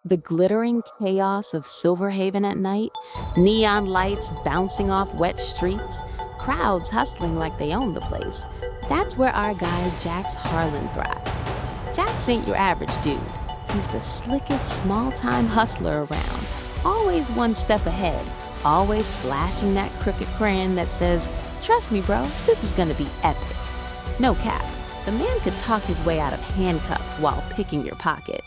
The glittering chaos of Silverhaven at night, neon lights bouncing off wet streets, crowds hustling like they own the place. That's where our guy Jax Harlan thrives. Jax ain't your average dude. He's the slickest small-time hustler around, always one step ahead, always flashing that crooked crayon that says, "Trust me, bro, this is gonna be epic." No cap, the man could talk his way out of handcuffs while picking your pocket.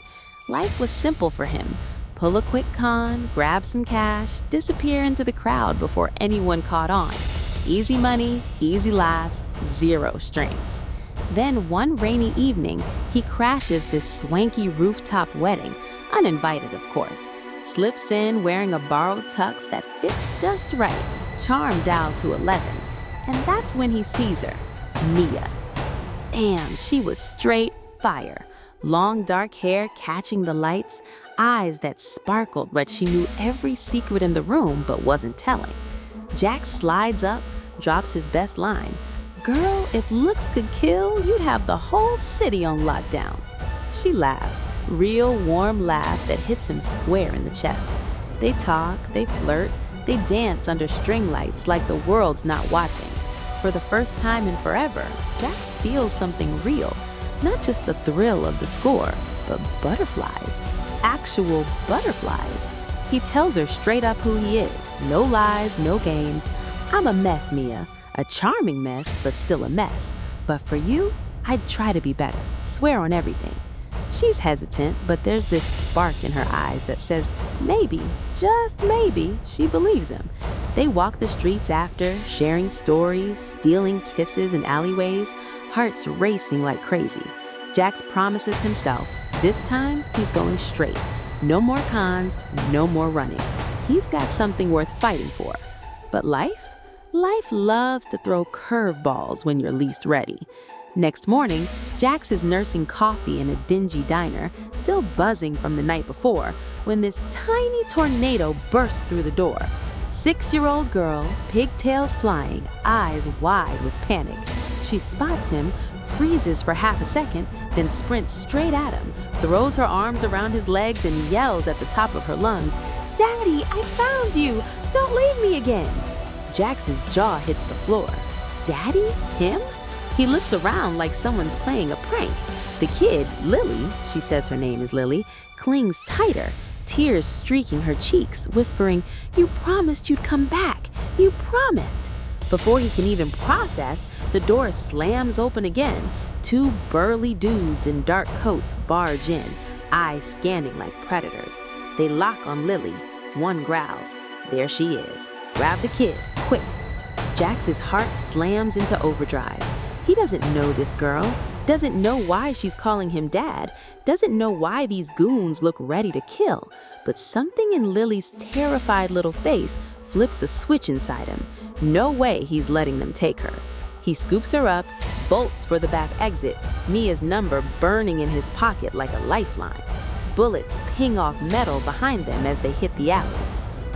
Life was simple for him. Pull a quick con, grab some cash, disappear into the crowd before anyone caught on. Easy money, easy laughs, zero strings. Then one rainy evening, he crashes this swanky rooftop wedding, uninvited of course. Slips in wearing a borrowed tux that fits just right, charm dialed to 11. And that's when he sees her, Mia. Damn, she was straight fire. Long dark hair catching the lights, eyes that sparkled but she knew every secret in the room but wasn't telling. Jax slides up, drops his best line. "Girl, if looks could kill, you'd have the whole city on lockdown." She laughs, real warm laugh that hits him square in the chest. They talk, they flirt, they dance under string lights like the world's not watching. For the first time in forever, Jax feels something real. Not just the thrill of the score, but butterflies. Actual butterflies. He tells her straight up who he is. No lies, no games. "I'm a mess, Mia. A charming mess, but still a mess. But for you, I'd try to be better. Swear on everything." She's hesitant, but there's this spark in her eyes that says maybe, just maybe, she believes him. They walk the streets after, sharing stories, stealing kisses in alleyways, hearts racing like crazy. Jax promises himself, this time he's going straight. No more cons, no more running. He's got something worth fighting for. But life? Life loves to throw curveballs when you're least ready. Next morning, Jax is nursing coffee in a dingy diner, still buzzing from the night before, when this tiny tornado bursts through the door. 6-year-old girl, pigtails flying, eyes wide with panic. She spots him, freezes for half a second, then sprints straight at him, throws her arms around his legs and yells at the top of her lungs, "Daddy, I found you! Don't leave me again!" Jax's jaw hits the floor. Daddy? Him? He looks around like someone's playing a prank. The kid, Lily, she says her name is Lily, clings tighter, tears streaking her cheeks, whispering, "You promised you'd come back. You promised." Before he can even process, the door slams open again. 2 burly dudes in dark coats barge in, eyes scanning like predators. They lock on Lily. One growls. There she is. Grab the kid, quick. Jax's heart slams into overdrive. He doesn't know this girl, doesn't know why she's calling him dad, doesn't know why these goons look ready to kill. But something in Lily's terrified little face flips a switch inside him. No way he's letting them take her. He scoops her up, bolts for the back exit, Mia's number burning in his pocket like a lifeline. Bullets ping off metal behind them as they hit the alley.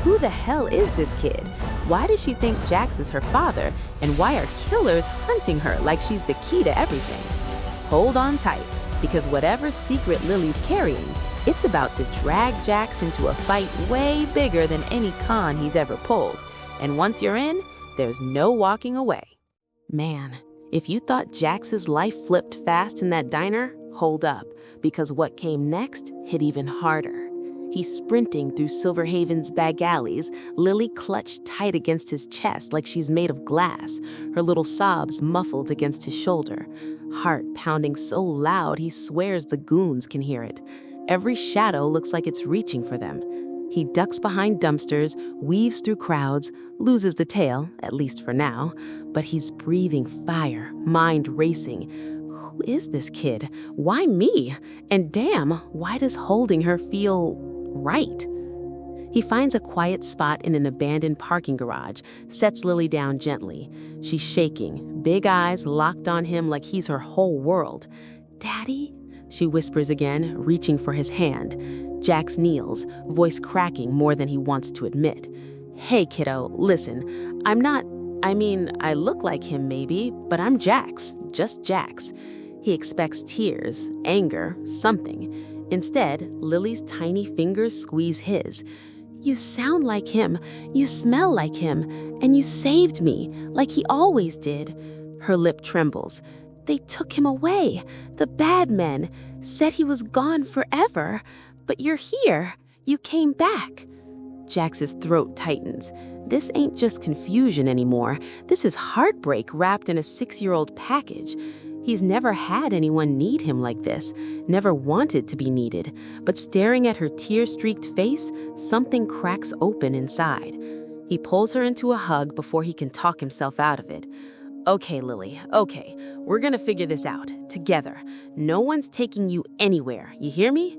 Who the hell is this kid? Why does she think Jax is her father? And why are killers hunting her like she's the key to everything? Hold on tight, because whatever secret Lily's carrying, it's about to drag Jax into a fight way bigger than any con he's ever pulled. And once you're in, there's no walking away. Man, if you thought Jax's life flipped fast in that diner, hold up, because what came next hit even harder. He's sprinting through Silverhaven's back alleys, Lily clutched tight against his chest like she's made of glass, her little sobs muffled against his shoulder. Heart pounding so loud he swears the goons can hear it. Every shadow looks like it's reaching for them. He ducks behind dumpsters, weaves through crowds, loses the tail, at least for now, but he's breathing fire, mind racing. Who is this kid? Why me? And damn, why does holding her feel right? He finds a quiet spot in an abandoned parking garage, sets Lily down gently. She's shaking, big eyes locked on him like he's her whole world. "Daddy?" she whispers again, reaching for his hand. Jax kneels, voice cracking more than he wants to admit. "Hey, kiddo, listen, I look like him maybe, but I'm Jax, just Jax." He expects tears, anger, something. Instead, Lily's tiny fingers squeeze his. "You sound like him, you smell like him, and you saved me, like he always did." Her lip trembles. "They took him away. The bad men said he was gone forever. But you're here. You came back." Jax's throat tightens. This ain't just confusion anymore. This is heartbreak wrapped in a 6-year-old package. He's never had anyone need him like this, never wanted to be needed. But staring at her tear-streaked face, something cracks open inside. He pulls her into a hug before he can talk himself out of it. "Okay, Lily, okay. We're gonna figure this out, together. No one's taking you anywhere, you hear me?"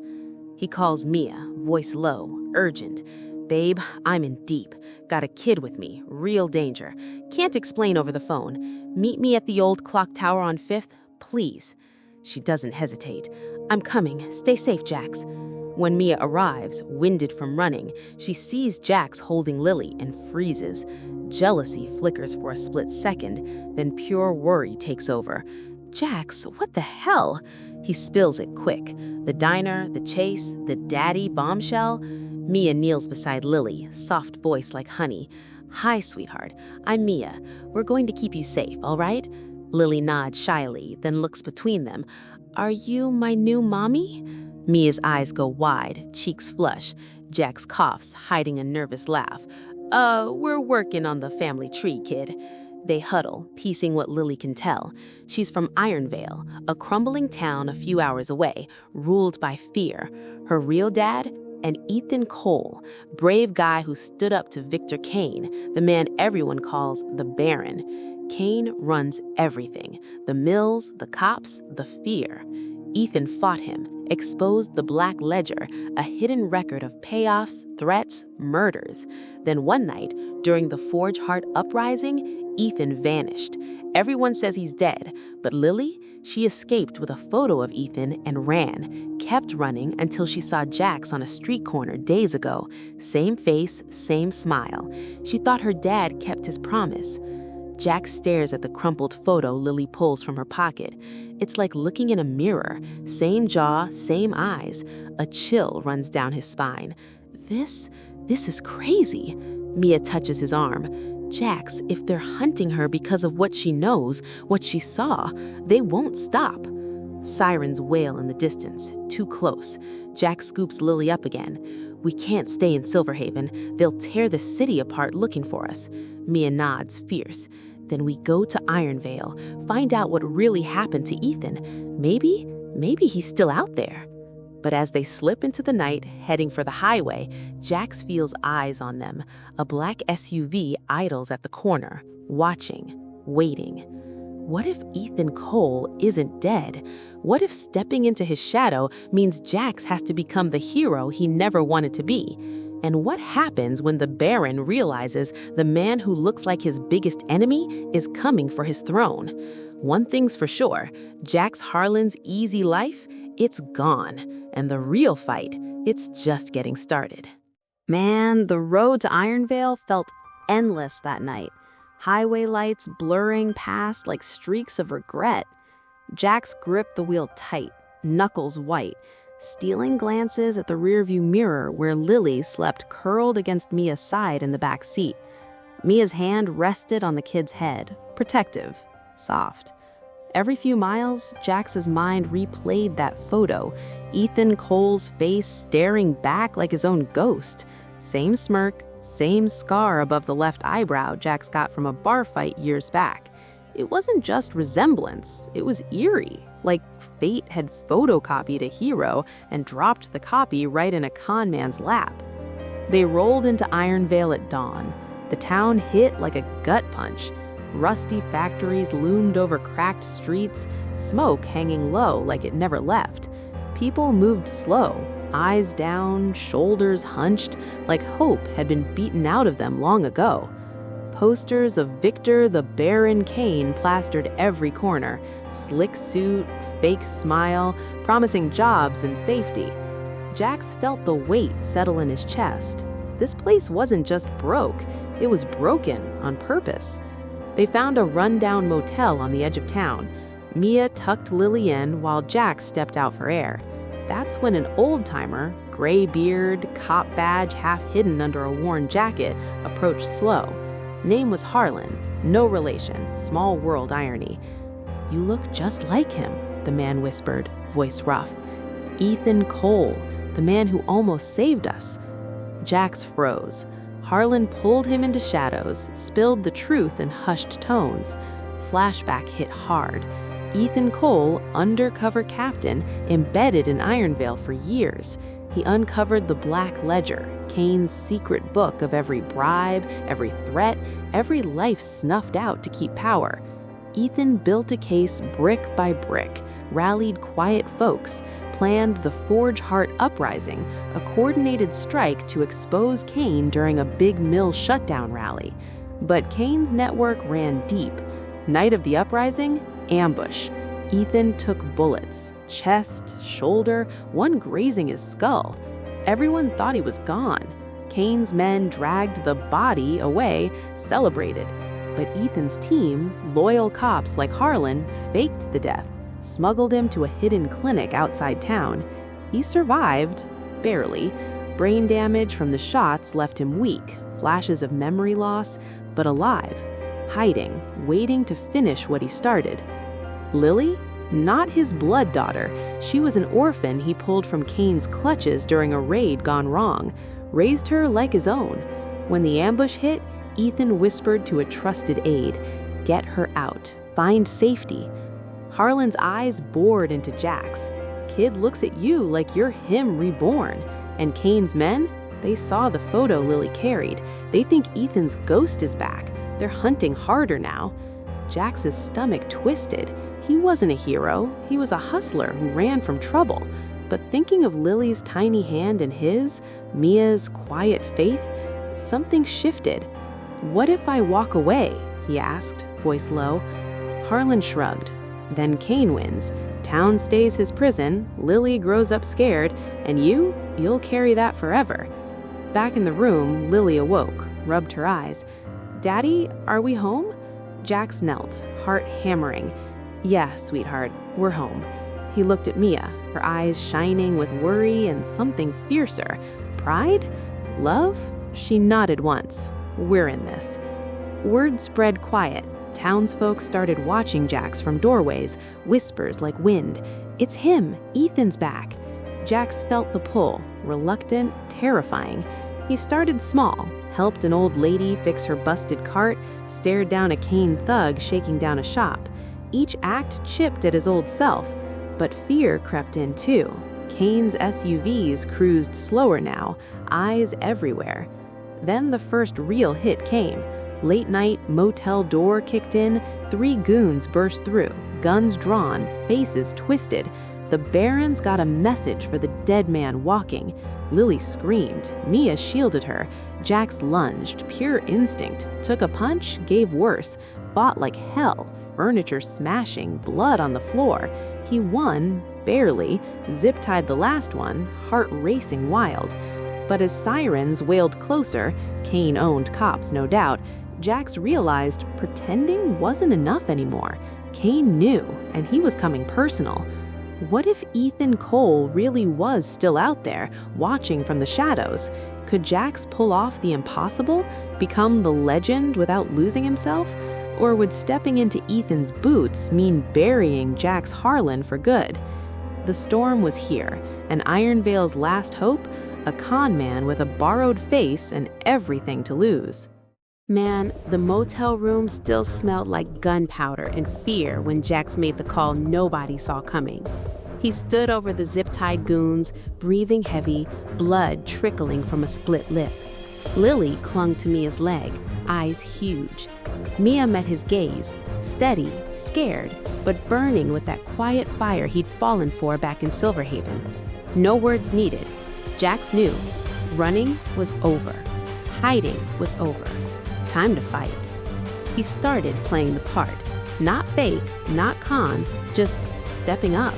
He calls Mia, voice low, urgent. "Babe, I'm in deep. Got a kid with me, real danger. Can't explain over the phone. Meet me at the old clock tower on 5th, please." She doesn't hesitate. "I'm coming. Stay safe, Jax." When Mia arrives, winded from running, she sees Jax holding Lily and freezes. Jealousy flickers for a split second, then pure worry takes over. "Jax, what the hell?" He spills it quick. The diner, the chase, the daddy bombshell. Mia kneels beside Lily, soft voice like honey. "Hi, sweetheart. I'm Mia. We're going to keep you safe, all right?" Lily nods shyly, then looks between them. "Are you my new mommy?" Mia's eyes go wide, cheeks flush. Jax coughs, hiding a nervous laugh. We're working on the family tree, kid." They huddle, piecing what Lily can tell. She's from Ironvale, a crumbling town a few hours away, ruled by fear. Her real dad? And Ethan Cole, brave guy who stood up to Victor Kane, the man everyone calls the Baron. Kane runs everything, the mills, the cops, the fear. Ethan fought him, exposed the Black Ledger, a hidden record of payoffs, threats, murders. Then one night, during the Forge Heart uprising, Ethan vanished. Everyone says he's dead, but Lily, she escaped with a photo of Ethan and ran, kept running until she saw Jax on a street corner days ago. Same face, same smile. She thought her dad kept his promise. Jax stares at the crumpled photo Lily pulls from her pocket. It's like looking in a mirror. Same jaw, same eyes. A chill runs down his spine. This is crazy. Mia touches his arm. "Jax, if they're hunting her because of what she knows, what she saw, they won't stop." Sirens wail in the distance, too close. Jax scoops Lily up again. "We can't stay in Silverhaven. They'll tear the city apart looking for us." Mia nods, fierce. "Then we go to Ironvale, find out what really happened to Ethan. Maybe he's still out there." But as they slip into the night, heading for the highway, Jax feels eyes on them. A black SUV idles at the corner, watching, waiting. What if Ethan Cole isn't dead? What if stepping into his shadow means Jax has to become the hero he never wanted to be? And what happens when the Baron realizes the man who looks like his biggest enemy is coming for his throne? One thing's for sure, Jax Harlan's easy life, it's gone. And the real fight, it's just getting started. Man, the road to Ironvale felt endless that night. Highway lights blurring past like streaks of regret. Jax gripped the wheel tight, knuckles white, stealing glances at the rearview mirror where Lily slept curled against Mia's side in the back seat. Mia's hand rested on the kid's head, protective, soft. Every few miles, Jax's mind replayed that photo, Ethan Cole's face staring back like his own ghost. Same smirk, same scar above the left eyebrow Jax got from a bar fight years back. It wasn't just resemblance, it was eerie, like fate had photocopied a hero and dropped the copy right in a con man's lap. They rolled into Ironvale at dawn. The town hit like a gut punch. Rusty factories loomed over cracked streets, smoke hanging low like it never left. People moved slow, eyes down, shoulders hunched, like hope had been beaten out of them long ago. Posters of Victor the Baron Kane plastered every corner, slick suit, fake smile, promising jobs and safety. Jax felt the weight settle in his chest. This place wasn't just broke, it was broken on purpose. They found a rundown motel on the edge of town. Mia tucked Lily in while Jax stepped out for air. That's when an old-timer, gray beard, cop badge half hidden under a worn jacket, approached slow. Name was Harlan, no relation, small world irony. "You look just like him," the man whispered, voice rough. "Ethan Cole, the man who almost saved us." Jax froze. Harlan pulled him into shadows, spilled the truth in hushed tones. Flashback hit hard. Ethan Cole, undercover captain, embedded in Ironvale for years. He uncovered the Black Ledger, Kane's secret book of every bribe, every threat, every life snuffed out to keep power. Ethan built a case brick by brick, rallied quiet folks, planned the Forge Heart Uprising, a coordinated strike to expose Kane during a big mill shutdown rally. But Kane's network ran deep. Night of the uprising, ambush. Ethan took bullets, chest, shoulder, one grazing his skull. Everyone thought he was gone. Kane's men dragged the body away, celebrated. But Ethan's team, loyal cops like Harlan, faked the death, smuggled him to a hidden clinic outside town. He survived, barely. Brain damage from the shots left him weak, flashes of memory loss, but alive, hiding, waiting to finish what he started. Lily? Not his blood daughter. She was an orphan he pulled from Kane's clutches during a raid gone wrong, raised her like his own. When the ambush hit, Ethan whispered to a trusted aide, "Get her out. Find safety." Harlan's eyes bored into Jax. "Kid looks at you like you're him reborn." And Kane's men? They saw the photo Lily carried. They think Ethan's ghost is back. They're hunting harder now. Jax's stomach twisted. He wasn't a hero. He was a hustler who ran from trouble. But thinking of Lily's tiny hand in his, Mia's quiet faith, something shifted. "What if I walk away?" he asked, voice low. Harlan shrugged. Then Kane wins. Town stays his prison, Lily grows up scared, and you'll carry that forever. Back in the room, Lily awoke, rubbed her eyes. "Daddy, are we home?" Jax knelt, heart hammering. "Yeah, sweetheart, we're home." He looked at Mia, her eyes shining with worry and something fiercer. Pride? Love? She nodded once. "We're in this." Word spread quiet. Townsfolk started watching Jax from doorways, whispers like wind. "It's him! Ethan's back!" Jax felt the pull, reluctant, terrifying. He started small, helped an old lady fix her busted cart, stared down a Kane thug shaking down a shop. Each act chipped at his old self, but fear crept in too. Kane's SUVs cruised slower now, eyes everywhere. Then the first real hit came. Late night, motel door kicked in, 3 goons burst through, guns drawn, faces twisted. The Barons got a message for the dead man walking. Lily screamed. Mia shielded her. Jax lunged, pure instinct, took a punch, gave worse, fought like hell, furniture smashing, blood on the floor. He won, barely, zip-tied the last one, heart racing wild. But as sirens wailed closer, Kane-owned cops no doubt, Jax realized pretending wasn't enough anymore. Kane knew, and he was coming personal. What if Ethan Cole really was still out there, watching from the shadows? Could Jax pull off the impossible, become the legend without losing himself? Or would stepping into Ethan's boots mean burying Jax Harlan for good? The storm was here, and Ironvale's last hope, a con man with a borrowed face and everything to lose. Man, the motel room still smelled like gunpowder and fear when Jax made the call nobody saw coming. He stood over the zip-tied goons, breathing heavy, blood trickling from a split lip. Lily clung to Mia's leg, eyes huge. Mia met his gaze, steady, scared, but burning with that quiet fire he'd fallen for back in Silverhaven. No words needed. Jax knew. Running was over. Hiding was over. Time to fight. He started playing the part. Not fake, not con, just stepping up.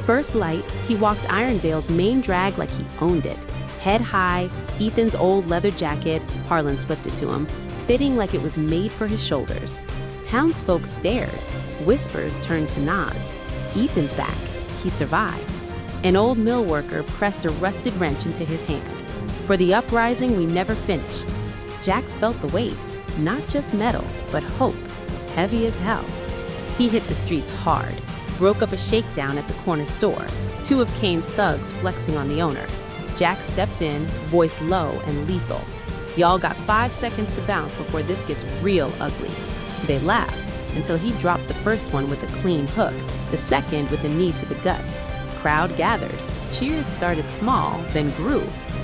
First light, he walked Ironvale's main drag like he owned it. Head high, Ethan's old leather jacket, Harlan slipped it to him, fitting like it was made for his shoulders. Townsfolk stared. Whispers turned to nods. Ethan's back. He survived. An old mill worker pressed a rusted wrench into his hand. For the uprising we never finished. Jax felt the weight, not just metal, but hope, heavy as hell. He hit the streets hard, broke up a shakedown at the corner store, two of Kane's thugs flexing on the owner. Jax stepped in, voice low and lethal. Y'all got 5 seconds to bounce before this gets real ugly. They laughed until he dropped the first one with a clean hook, the second with a knee to the gut. Crowd gathered. Cheers started small, then grew.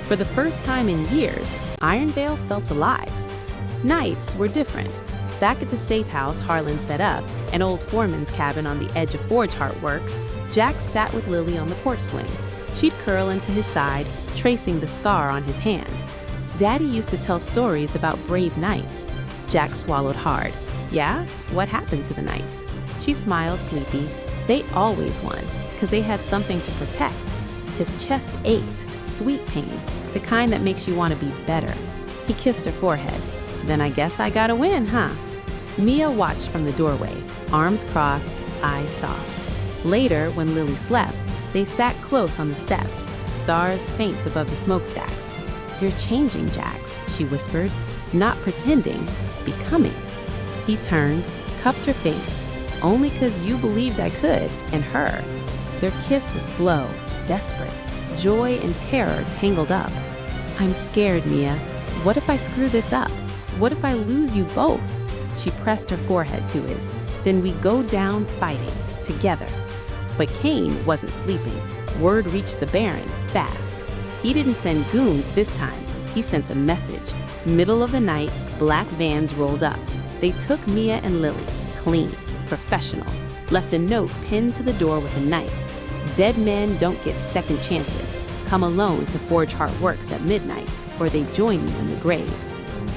For the first time in years, Ironvale felt alive. Nights were different. Back at the safe house Harlan set up, an old foreman's cabin on the edge of Forge Heart Works, Jax sat with Lily on the porch swing. She'd curl into his side, tracing the scar on his hand. Daddy used to tell stories about brave knights. Jax swallowed hard. Yeah? What happened to the knights? She smiled sleepy. They always won, because they had something to protect. His chest ached, sweet pain, the kind that makes you want to be better. He kissed her forehead. Then I guess I gotta win, huh? Mia watched from the doorway, arms crossed, eyes soft. Later, when Lily slept, they sat close on the steps, stars faint above the smokestacks. You're changing, Jax, she whispered. Not pretending, becoming. He turned, cupped her face, only 'cause you believed I could, and her. Their kiss was slow, desperate, joy and terror tangled up. I'm scared, Mia. What if I screw this up? What if I lose you both? She pressed her forehead to his. Then we go down fighting, together. But Kane wasn't sleeping. Word reached the Baron, fast. He didn't send goons this time. He sent a message. Middle of the night, black vans rolled up. They took Mia and Lily, clean, professional. Left a note pinned to the door with a knife. Dead men don't get second chances. Come alone to Forge Heart Works at midnight, or they join you in the grave.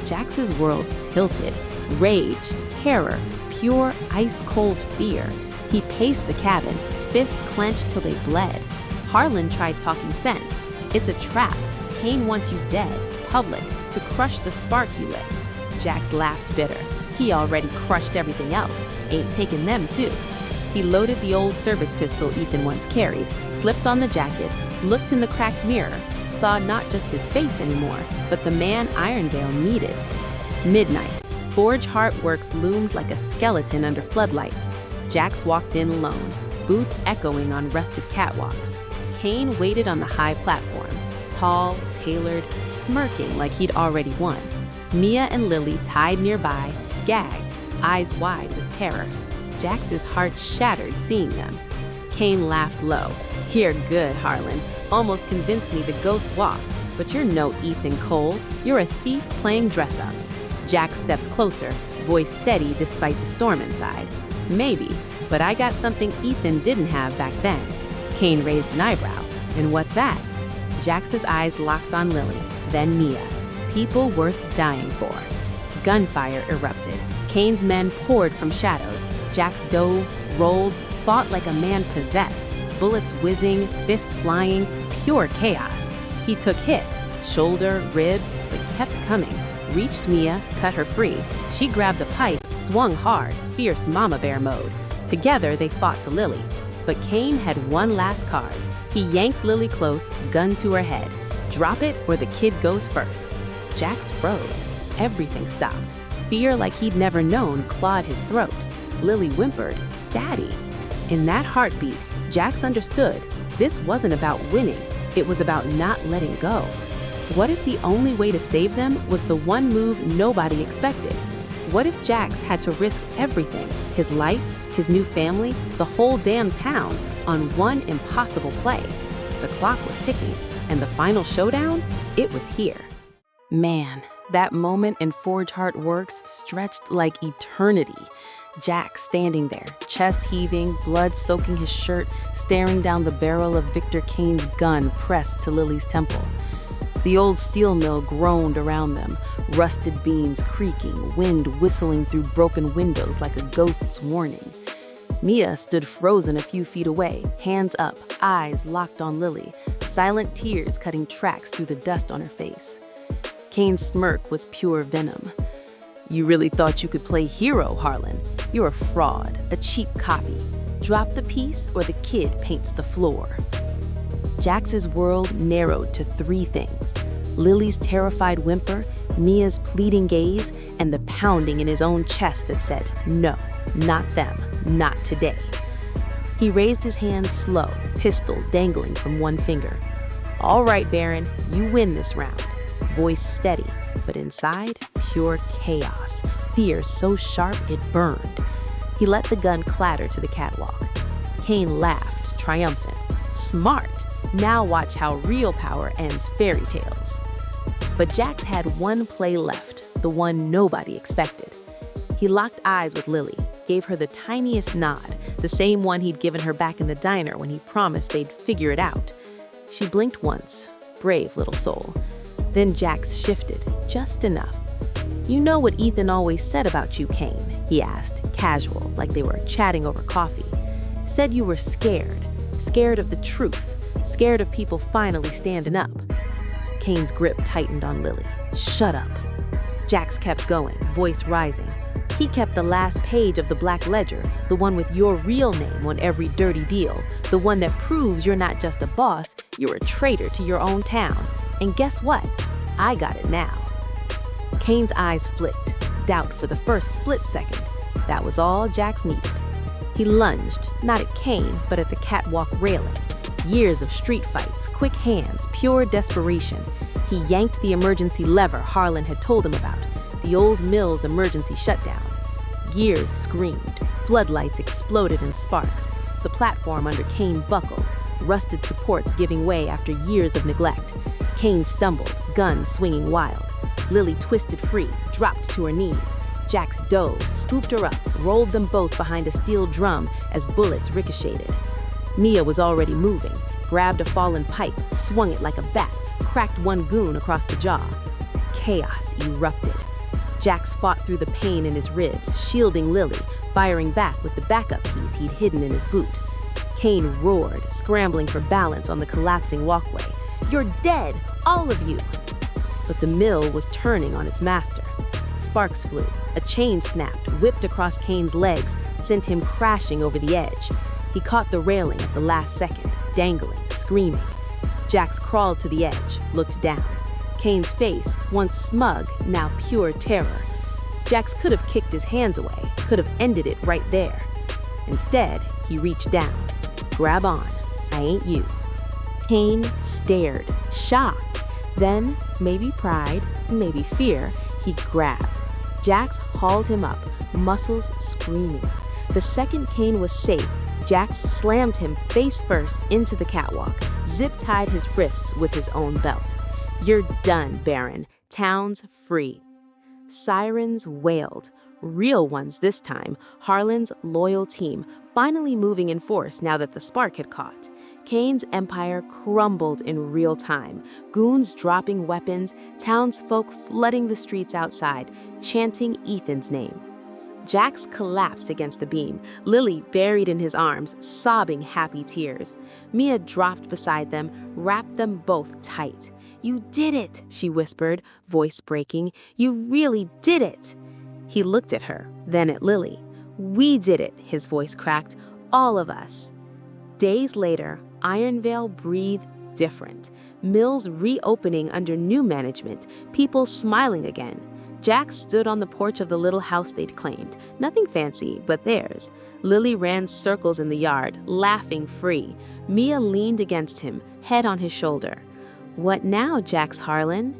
Jax's world tilted. Rage, terror, pure ice-cold fear. He paced the cabin, fists clenched till they bled. Harlan tried talking sense. It's a trap. Kane wants you dead, public, to crush the spark you lit. Jax laughed bitter. He already crushed everything else. Ain't taking them too. He loaded the old service pistol Ethan once carried, slipped on the jacket, looked in the cracked mirror, saw not just his face anymore, but the man Ironvale needed. Midnight. Forge Heart Works loomed like a skeleton under floodlights. Jax walked in alone, boots echoing on rusted catwalks. Kane waited on the high platform, tall, tailored, smirking like he'd already won. Mia and Lily tied nearby, gagged, eyes wide with terror. Jax's heart shattered seeing them. Kane laughed low. You're good, Harlan. Almost convinced me the ghost walked, but you're no Ethan Cole. You're a thief playing dress-up. Jax steps closer, voice steady despite the storm inside. Maybe, but I got something Ethan didn't have back then. Kane raised an eyebrow. And what's that? Jax's eyes locked on Lily, then Mia. People worth dying for. Gunfire erupted. Kane's men poured from shadows. Jax dove, rolled, fought like a man possessed. Bullets whizzing, fists flying, pure chaos. He took hits, shoulder, ribs, but kept coming. Reached Mia, cut her free. She grabbed a pipe, swung hard, fierce mama bear mode. Together they fought to Lily. But Kane had one last card. He yanked Lily close, gun to her head. Drop it or the kid goes first. Jax froze. Everything stopped. Fear like he'd never known clawed his throat. Lily whimpered, Daddy. In that heartbeat, Jax understood this wasn't about winning. It was about not letting go. What if the only way to save them was the one move nobody expected? What if Jax had to risk everything, his life, his new family, the whole damn town, on one impossible play? The clock was ticking, and the final showdown, it was here. Man, that moment in Forge Heart Works stretched like eternity. Jax standing there, chest heaving, blood soaking his shirt, staring down the barrel of Victor Kane's gun pressed to Lily's temple. The old steel mill groaned around them, rusted beams creaking, wind whistling through broken windows like a ghost's warning. Mia stood frozen a few feet away, hands up, eyes locked on Lily, silent tears cutting tracks through the dust on her face. Kane's smirk was pure venom. You really thought you could play hero, Harlan? You're a fraud, a cheap copy. Drop the piece or the kid paints the floor. Jax's world narrowed to three things: Lily's terrified whimper, Mia's pleading gaze, and the pounding in his own chest that said, no, not them, not today. He raised his hand slow, pistol dangling from one finger. All right, Baron, you win this round. Voice steady, but inside, pure chaos, fear so sharp it burned. He let the gun clatter to the catwalk. Cain laughed, triumphant. Smart! Now watch how real power ends fairy tales. But Jax had one play left, the one nobody expected. He locked eyes with Lily, gave her the tiniest nod, the same one he'd given her back in the diner when he promised they'd figure it out. She blinked once, brave little soul. Then Jax shifted, just enough. You know what Ethan always said about you, Cain? He asked, casual, like they were chatting over coffee. Said you were scared of the truth, scared of people finally standing up. Cain's grip tightened on Lily. Shut up. Jax kept going, voice rising. He kept the last page of the Black Ledger, the one with your real name on every dirty deal, the one that proves you're not just a boss, you're a traitor to your own town. And guess what? I got it now. Cain's eyes flicked, doubt for the first split second. That was all Jax needed. He lunged, not at Cain, but at the catwalk railing. Years of street fights, quick hands, pure desperation. He yanked the emergency lever Harlan had told him about, the old mill's emergency shutdown. Gears screamed, floodlights exploded in sparks. The platform under Cain buckled, rusted supports giving way after years of neglect. Cain stumbled, gun swinging wild. Lily twisted free, dropped to her knees. Jax dove, scooped her up, rolled them both behind a steel drum as bullets ricocheted. Mia was already moving, grabbed a fallen pipe, swung it like a bat, cracked one goon across the jaw. Chaos erupted. Jax fought through the pain in his ribs, shielding Lily, firing back with the backup piece he'd hidden in his boot. Cain roared, scrambling for balance on the collapsing walkway. You're dead, all of you! But the mill was turning on its master. Sparks flew, a chain snapped, whipped across Cain's legs, sent him crashing over the edge. He caught the railing at the last second, dangling, screaming. Jax crawled to the edge, looked down. Cain's face, once smug, now pure terror. Jax could have kicked his hands away, could have ended it right there. Instead, he reached down. Grab on, I ain't you. Cain stared, shocked. Then, maybe pride, maybe fear, he grabbed. Jax hauled him up, muscles screaming. The second Cain was safe, Jax slammed him face first into the catwalk, zip-tied his wrists with his own belt. You're done, Baron. Town's free. Sirens wailed. Real ones this time, Harlan's loyal team, finally moving in force now that the spark had caught. Cain's empire crumbled in real time, goons dropping weapons, townsfolk flooding the streets outside, chanting Ethan's name. Jax collapsed against the beam, Lily buried in his arms, sobbing happy tears. Mia dropped beside them, wrapped them both tight. You did it, she whispered, voice breaking. You really did it. He looked at her, then at Lily. We did it, his voice cracked. All of us. Days later, Ironvale breathed different. Mills reopening under new management, people smiling again. Jax stood on the porch of the little house they'd claimed. Nothing fancy, but theirs. Lily ran circles in the yard, laughing free. Mia leaned against him, head on his shoulder. What now, Jax Harlan?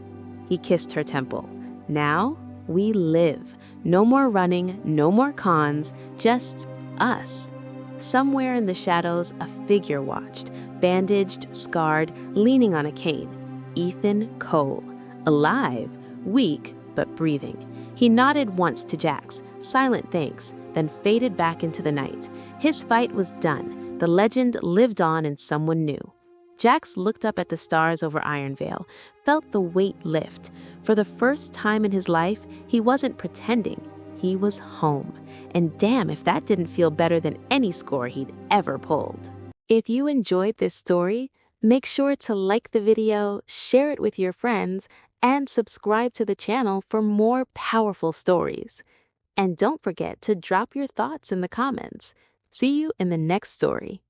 He kissed her temple. Now, we live. No more running, no more cons, just us. Somewhere in the shadows, a figure watched, bandaged, scarred, leaning on a cane. Ethan Cole. Alive, weak, but breathing. He nodded once to Jax, silent thanks, then faded back into the night. His fight was done. The legend lived on in someone new. Jax looked up at the stars over Ironvale, felt the weight lift. For the first time in his life, he wasn't pretending. He was home. And damn if that didn't feel better than any score he'd ever pulled. If you enjoyed this story, make sure to like the video, share it with your friends, and subscribe to the channel for more powerful stories. And don't forget to drop your thoughts in the comments. See you in the next story.